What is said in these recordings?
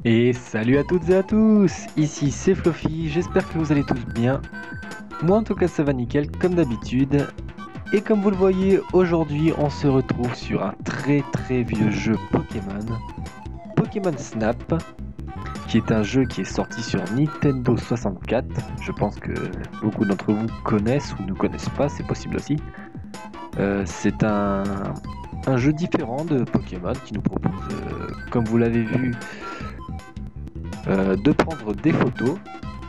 Et salut à toutes et à tous, ici c'est Fluffy, j'espère que vous allez tous bien. Moi en tout cas ça va nickel comme d'habitude. Et comme vous le voyez, aujourd'hui on se retrouve sur un très vieux jeu Pokémon. Pokémon Snap, qui est un jeu qui est sorti sur Nintendo 64. Je pense que beaucoup d'entre vous connaissent ou ne connaissent pas, c'est possible aussi. C'est un jeu différent de Pokémon qui nous propose, comme vous l'avez vu, de prendre des photos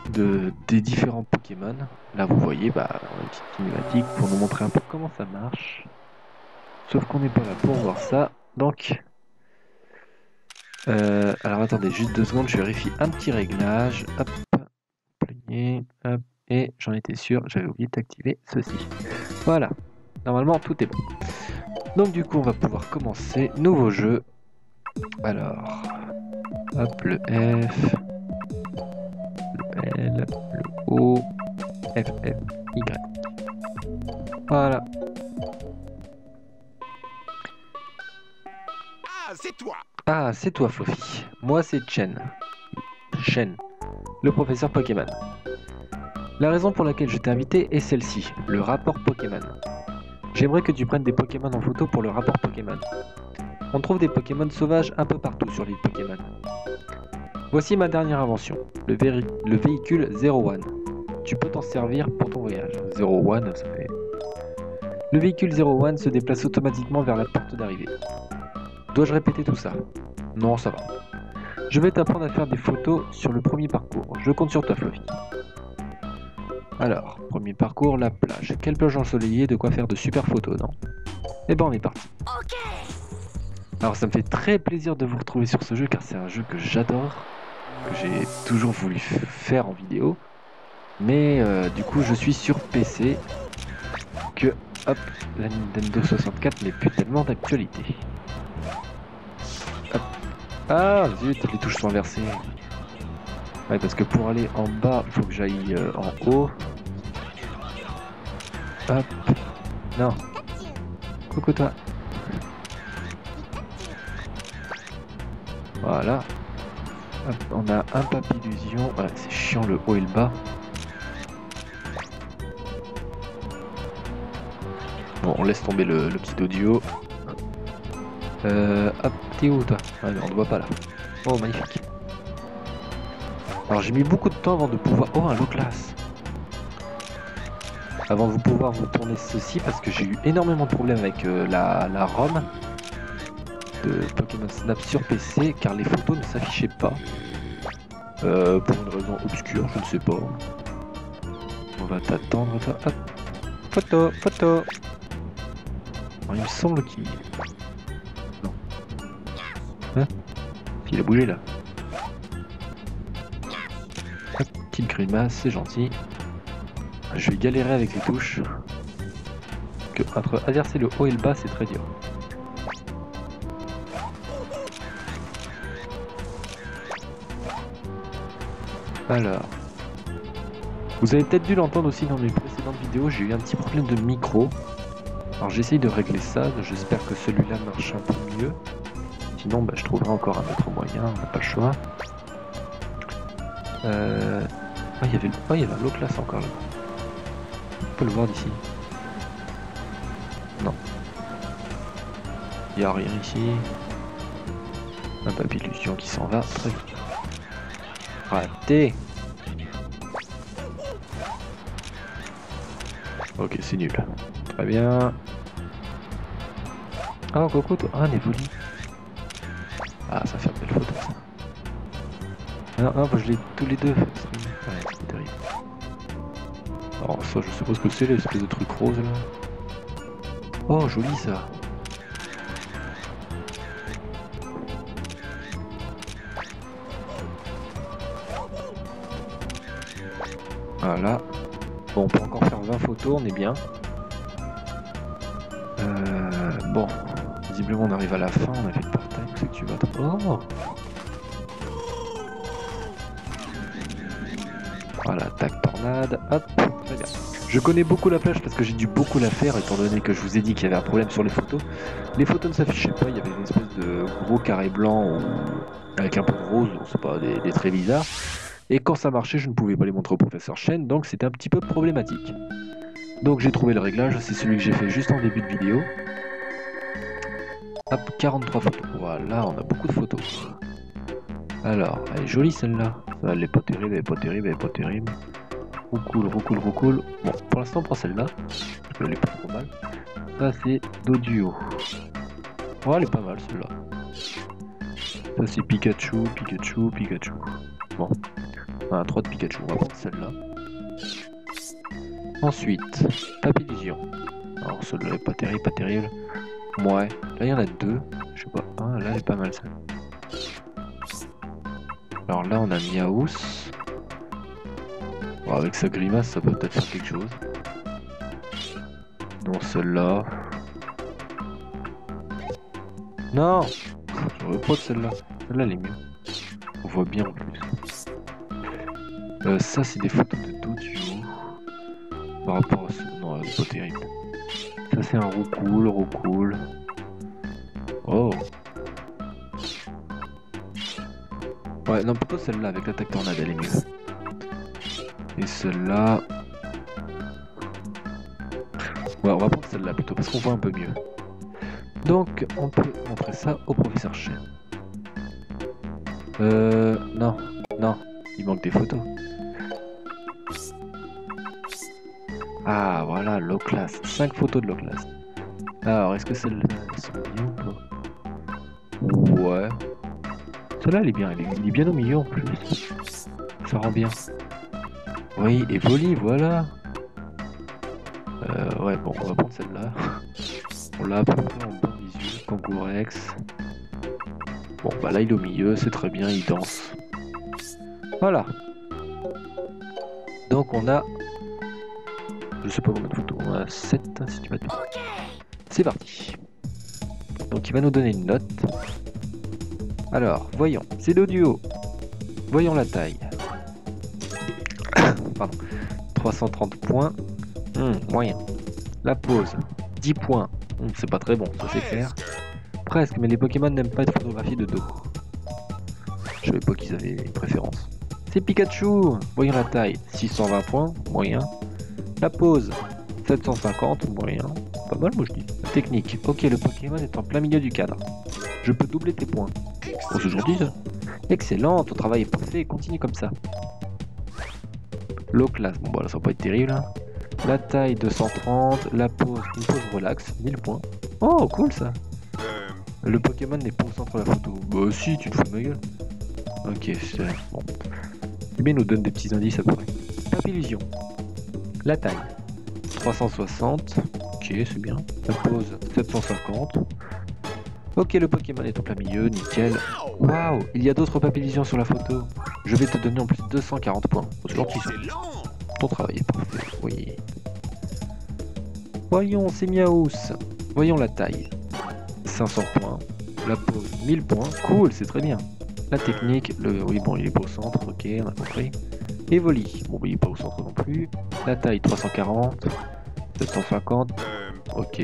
des différents Pokémon. Là vous voyez on a une petite cinématique pour nous montrer un peu comment ça marche. Sauf qu'on n'est pas là pour voir ça. Donc alors attendez juste 2 secondes, je vérifie un petit réglage. Hop, plugin, hop, et j'en étais sûr, j'avais oublié d'activer ceci. Voilà, normalement tout est bon. Donc du coup on va pouvoir commencer. Nouveau jeu. Alors hop, le F, le L, le O, F, F, Y. Voilà. Ah, c'est toi! Ah, c'est toi, Fluffy. Moi, c'est Chen. Shen, le professeur Pokémon. La raison pour laquelle je t'ai invité est celle-ci, le rapport Pokémon. J'aimerais que tu prennes des Pokémon en photo pour le rapport Pokémon. On trouve des Pokémon sauvages un peu partout sur l'île Pokémon. Voici ma dernière invention, le véhicule 01. Tu peux t'en servir pour ton voyage. 01, ça fait... Le véhicule 01 se déplace automatiquement vers la porte d'arrivée. Dois-je répéter tout ça? Non, ça va. Je vais t'apprendre à faire des photos sur le premier parcours. Je compte sur toi, Fluffy. Alors, premier parcours, la plage. Quelle plage ensoleillée, de quoi faire de super photos, non? Eh ben, on est parti. Ok! Alors, ça me fait très plaisir de vous retrouver sur ce jeu, car c'est un jeu que j'adore, que j'ai toujours voulu faire en vidéo. Mais du coup, je suis sur PC, que, hop, la Nintendo 64 n'est plus tellement d'actualité. Ah zut, les touches sont inversées. Ouais, parce que pour aller en bas, il faut que j'aille en haut. Hop. Non. Coucou toi. Voilà. Hop, on a un papillusion. Ouais, c'est chiant le haut et le bas. Bon, on laisse tomber le petit audio. Hop, t'es où toi? Ah mais on ne voit pas là. Oh magnifique. Alors j'ai mis beaucoup de temps avant de pouvoir... Oh un low class. Avant de pouvoir vous tourner ceci parce que j'ai eu énormément de problèmes avec la ROM de Pokémon Snap sur PC car les photos ne s'affichaient pas. Pour une raison obscure, je ne sais pas. On va t'attendre toi. Hop. Photo, photo. Alors, il me semble qu'il... Hein? Il a bougé là. Hop, petite grimace, c'est gentil. Je vais galérer avec les touches. Que entre inverser le haut et le bas, c'est très dur. Alors, vous avez peut-être dû l'entendre aussi dans mes précédentes vidéos, j'ai eu un petit problème de micro. Alors j'essaye de régler ça, j'espère que celui-là marche un peu mieux. Sinon, je trouverai encore un autre moyen, on n'a pas le choix. Ah, il y avait un low class encore là. On peut le voir d'ici. Non. Il n'y a rien ici. Un papillusion qui s'en va. Très bien. Raté. Ok, c'est nul. Très bien. Ah, coucou toi. Ah, un évoli. Ah, ça fait une belle photo ça. Ah, je l'ai tous les deux. Ouais, c'est terrible. Alors ça, je suppose que c'est l'espèce de truc rose là. Oh, joli ça. Voilà. Bon, on peut encore faire 20 photos, on est bien. Bon, visiblement on arrive à la fin, on a fait le portail, où c'est que tu vas... Oh! Voilà, tac, tornade, hop, très bien. Je connais beaucoup la plage parce que j'ai dû beaucoup la faire, étant donné que je vous ai dit qu'il y avait un problème sur les photos. Les photos ne s'affichaient pas, il y avait une espèce de gros carré blanc avec un peu de rose, c'est pas des traits bizarres. Et quand ça marchait, je ne pouvais pas les montrer au professeur Chen, donc c'était un petit peu problématique. Donc j'ai trouvé le réglage, c'est celui que j'ai fait juste en début de vidéo. Hop, 43 photos. Voilà, on a beaucoup de photos. Alors, elle est jolie celle-là. Elle est pas terrible, elle est pas terrible, elle est pas terrible. Recoule, recoule, recoule. Bon, pour l'instant, on prend celle-là. Parce qu'elle est pas trop mal. Ça, c'est Doduo. Oh, elle est pas mal celle-là. Ça, c'est Pikachu, Pikachu, Pikachu. Bon, on a 3 de Pikachu. On va prendre celle-là. Ensuite, Papillion. Alors, celle-là est pas terrible, pas terrible. Ouais, là il y en a 2. Je sais pas. Ah, là, elle est pas mal celle-là. Alors là, on a Miaous. Bon, avec sa grimace, ça peut peut-être faire quelque chose. Non, celle-là. Non! Je veux pas de celle-là. Celle-là, elle est mieux. On voit bien en plus. Ça, c'est des photos de Doduo. Par rapport à ce... Non, c'est pas terrible. Ça, c'est un Roucoule, Roucoule. Oh! Ouais, non, plutôt celle-là avec l'attaque tornade, elle est mieux. Et celle-là... Ouais, on va prendre celle-là plutôt, parce qu'on voit un peu mieux. Donc, on peut montrer ça au professeur Chen. Non, non, il manque des photos. Ah, voilà, low class. 5 photos de low class. Alors, est-ce que celles-là sont bien ou pas? Ouais. Celle-là, elle est bien, elle est bien au milieu en plus. Ça rend bien. Oui, et Voli, voilà. Ouais, bon, on va prendre celle-là. On l'a à peu près en bon visu. Kangourex. Bon, bah là, il est au milieu, c'est très bien, il danse. Voilà. Donc, on a... Je sais pas combien de photos. On a 7, si tu vas dire. C'est parti. Donc, il va nous donner une note. Alors, voyons. C'est Doduo. Voyons la taille. Pardon. 330 points. Moyen. La pose. 10 points. C'est pas très bon, ça c'est clair. Presque, mais les Pokémon n'aiment pas être photographiés de dos. Je savais pas qu'ils avaient une préférence. C'est Pikachu. Voyons la taille. 620 points. Moyen. La pose. 750. Moyen. Pas mal, moi je dis. La technique. Ok, le Pokémon est en plein milieu du cadre. Je peux doubler tes points. Oh, c'est aujourd'hui ça. Excellent, ton travail est parfait. Continue comme ça. Low class. Bon, bah là, ça va pas être terrible. Hein. La taille 230. La pose. Une pose relax. 1000 points. Oh, cool ça. Le Pokémon n'est pas au centre de la photo. Bah si, tu te fous de ma gueule. Ok, c'est bon. Eh bien, il nous donne des petits indices après. Papillusion. La taille 360. Ok, c'est bien. La pose 750. Ok, le Pokémon est en plein milieu, nickel. Waouh, il y a d'autres papillusions sur la photo. Je vais te donner en plus 240 points. C'est gentil ça. Ton travail est parfait, oui. Voyons, c'est Miaous. Voyons la taille. 500 points. La pose, 1000 points. Cool, c'est très bien. La technique, oui, bon, il est pas au centre, ok, on a compris. Et Voli, bon, il est pas au centre non plus. La taille, 340. 750. Ok.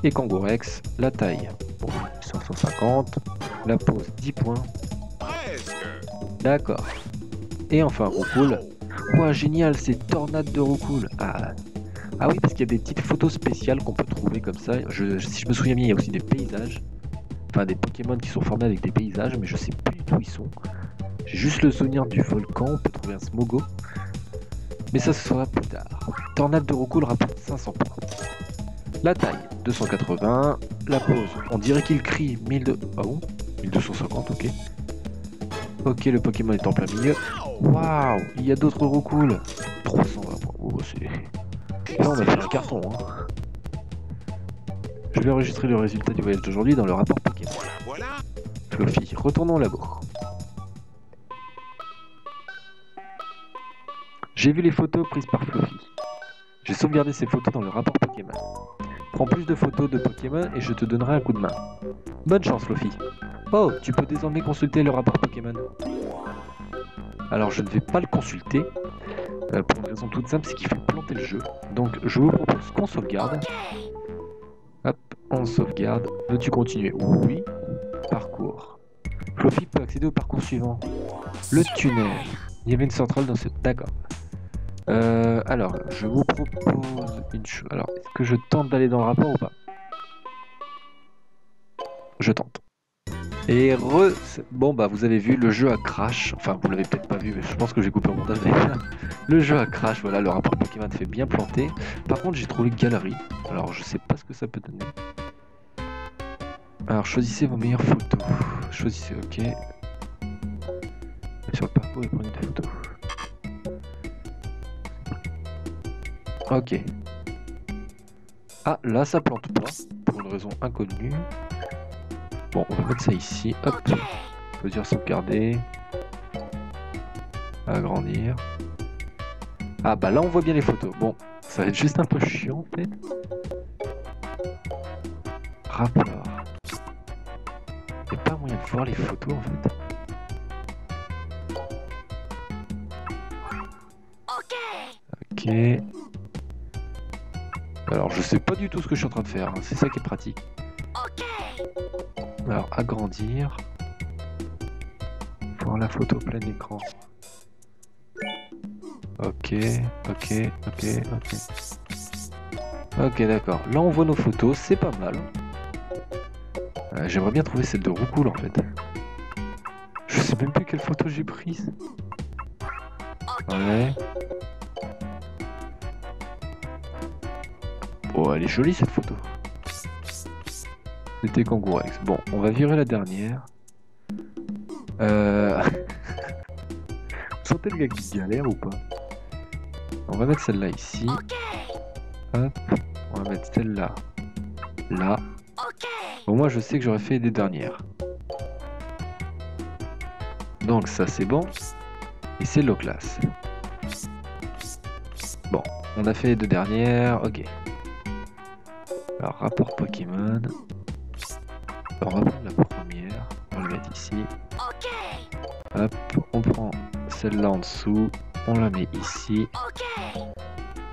Et Kangourex, la taille, bon, 550. La pose, 10 points. D'accord. Et enfin, Roucoule. Ouah, génial, c'est Tornade de Roucoule. Ah oui, parce qu'il y a des petites photos spéciales qu'on peut trouver comme ça. Si je me souviens bien, il y a aussi des paysages. Enfin, des Pokémon qui sont formés avec des paysages, mais je sais plus du tout où ils sont. J'ai juste le souvenir du volcan, on peut trouver un Smogo. Mais ça, ce sera plus tard. Tornade de Roucoule rapporte 500 points. La taille, 280. La pose, on dirait qu'il crie 1200. Ah bon 1250, ok. Ok, le Pokémon est en plein milieu. Waouh, il y a d'autres Roucoule. 320 points. Oh, c'est... Là, on a fait un carton. Hein. Je vais enregistrer le résultat du voyage d'aujourd'hui dans le rapport Pokémon. Fluffy, retournons au labo. J'ai vu les photos prises par Fluffy. J'ai sauvegardé ces photos dans le rapport Pokémon. Prends plus de photos de Pokémon et je te donnerai un coup de main. Bonne chance, Fluffy. Oh, tu peux désormais consulter le rapport Pokémon. Alors, je ne vais pas le consulter. Pour une raison toute simple, c'est qu'il fait planter le jeu. Donc, je vous propose qu'on sauvegarde. Hop, on sauvegarde. Veux-tu continuer? Oui. Parcours. Fluffy peut accéder au parcours suivant. Le tunnel. Il y avait une centrale dans cette... D'accord. Alors, je vous propose une chose. Alors, est-ce que je tente d'aller dans le rapport ou pas? Je tente. Et bon bah vous avez vu, le jeu a crash. Enfin, vous l'avez peut-être pas vu, mais je pense que j'ai coupé au montage. Le jeu a crash, voilà, le rapport Pokémon fait bien planter. Par contre, j'ai trouvé galerie. Alors, je sais pas ce que ça peut donner. Alors, choisissez vos meilleures photos. Choisissez, ok. Sur le parcours et prenez des photos. Ok. Ah, là ça plante pas, pour une raison inconnue. Bon, on va mettre ça ici, hop. On peut dire sauvegarder. Agrandir. Ah bah là on voit bien les photos. Bon, ça va être juste un peu chiant en fait. Rapport. Il n'y a pas moyen de voir les photos en fait. Ok. Alors je sais pas du tout ce que je suis en train de faire, hein. C'est ça qui est pratique. Alors agrandir. Voir la photo plein écran. Ok. Ok d'accord. Là on voit nos photos, c'est pas mal. J'aimerais bien trouver celle de Roucoule en fait. Je sais même plus quelle photo j'ai prise. Ouais. Oh, elle est jolie cette photo. C'était Kangourex. Bon, on va virer la dernière. Vous sentez le gars qui galère ou pas? On va mettre celle-là ici. Hop. On va mettre celle-là. Là. Bon, moi je sais que j'aurais fait des dernières. Donc ça c'est bon. Et c'est low class. Bon, on a fait les deux dernières. Ok. Alors, rapport Pokémon. On va prendre la première. On va la mettre ici. Hop, on prend celle-là en dessous. On la met ici.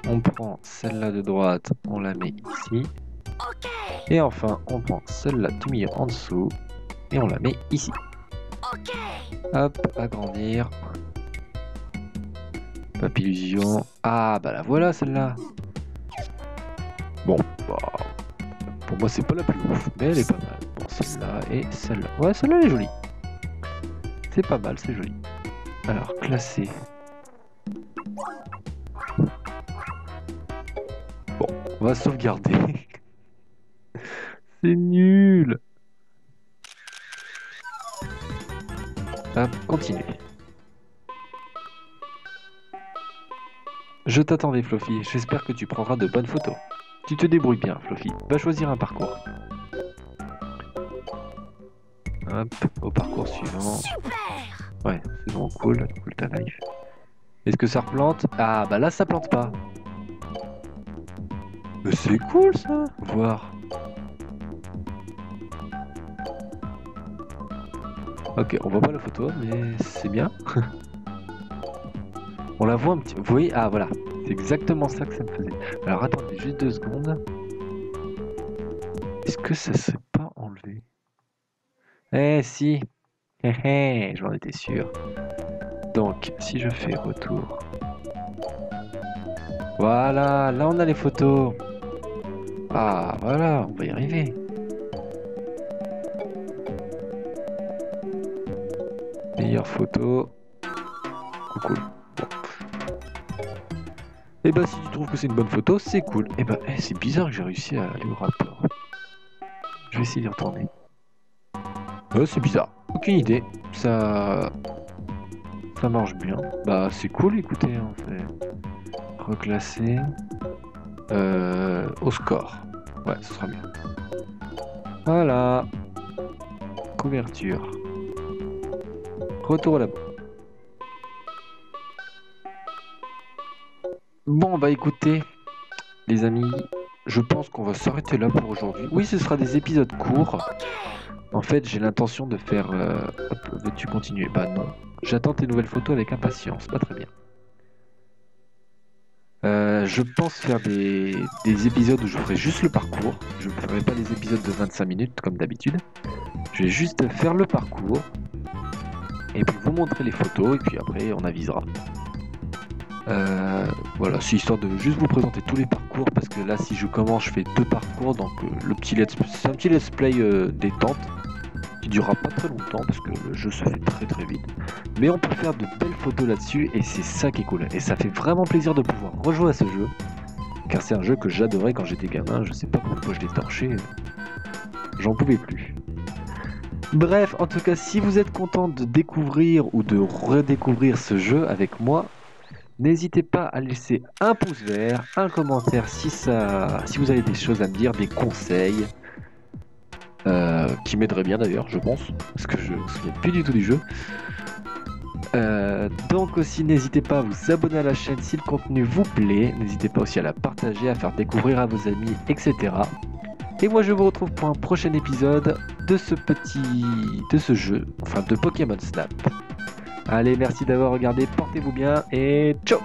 On prend celle-là de droite. On la met ici. Et enfin, on prend celle-là du milieu en dessous. Et on la met ici. Hop, agrandir. Papillusion. Ah, bah la voilà celle-là. Bon, bah, pour moi c'est pas la plus ouf, mais elle est pas mal. Bon, celle-là et celle-là. Ouais, celle-là elle est jolie. C'est pas mal, c'est joli. Alors, classer. Bon, on va sauvegarder. C'est nul. Hop, continuer. Je t'attendais, Fluffy. J'espère que tu prendras de bonnes photos. Tu te débrouilles bien, Fluffy. Va choisir un parcours. Hop, au parcours suivant. Ouais, c'est bon, cool ta life. Est-ce que ça replante? Ah, bah là, ça plante pas. Mais c'est cool, ça. Voir. Ok, on voit pas la photo, mais c'est bien. On la voit un petit... Vous voyez? Ah, voilà. C'est exactement ça que ça me faisait. Alors, attendez juste 2 secondes. Est-ce que ça s'est pas enlevé? Eh, si. J'en étais sûr. Donc, si je fais retour. Voilà, là on a les photos. Ah, voilà, on va y arriver. Meilleure photo. Cool. Bon. Et bah, si tu trouves que c'est une bonne photo, c'est cool. Et bah, c'est bizarre que j'ai réussi à aller au rapport. Je vais essayer d'y retourner. C'est bizarre. Aucune idée. Ça marche bien. Bah, c'est cool, écoutez. On fait reclasser. Au score. Ouais, ce sera mieux. Voilà. Couverture. Retour au labo. Bon, bah écoutez, les amis, je pense qu'on va s'arrêter là pour aujourd'hui. Oui, ce sera des épisodes courts. En fait, j'ai l'intention de faire... Hop, veux-tu continuer? Bah non. J'attends tes nouvelles photos avec impatience. Pas très bien. Je pense faire des épisodes où je ferai juste le parcours. Je ne ferai pas les épisodes de 25 minutes comme d'habitude. Je vais juste faire le parcours. Et puis vous montrer les photos. Et puis après, on avisera. Voilà, c'est histoire de juste vous présenter tous les parcours. Parce que là, si je commence, je fais deux parcours. Donc c'est un petit let's play détente. Qui durera pas très longtemps parce que le jeu se fait très très vite. Mais on peut faire de belles photos là-dessus et c'est ça qui est cool. Et ça fait vraiment plaisir de pouvoir rejouer à ce jeu. Car c'est un jeu que j'adorais quand j'étais gamin. Je sais pas pourquoi je l'ai torché. J'en pouvais plus. Bref, en tout cas, si vous êtes content de découvrir ou de redécouvrir ce jeu avec moi, n'hésitez pas à laisser un pouce vert, un commentaire si vous avez des choses à me dire, des conseils. Qui m'aiderait bien d'ailleurs, je pense, parce que je me souviens plus du tout du jeu. Donc aussi, n'hésitez pas à vous abonner à la chaîne si le contenu vous plaît. N'hésitez pas aussi à la partager, à faire découvrir à vos amis, etc. Et moi, je vous retrouve pour un prochain épisode de ce jeu, enfin de Pokémon Snap. Allez, merci d'avoir regardé, portez-vous bien et ciao!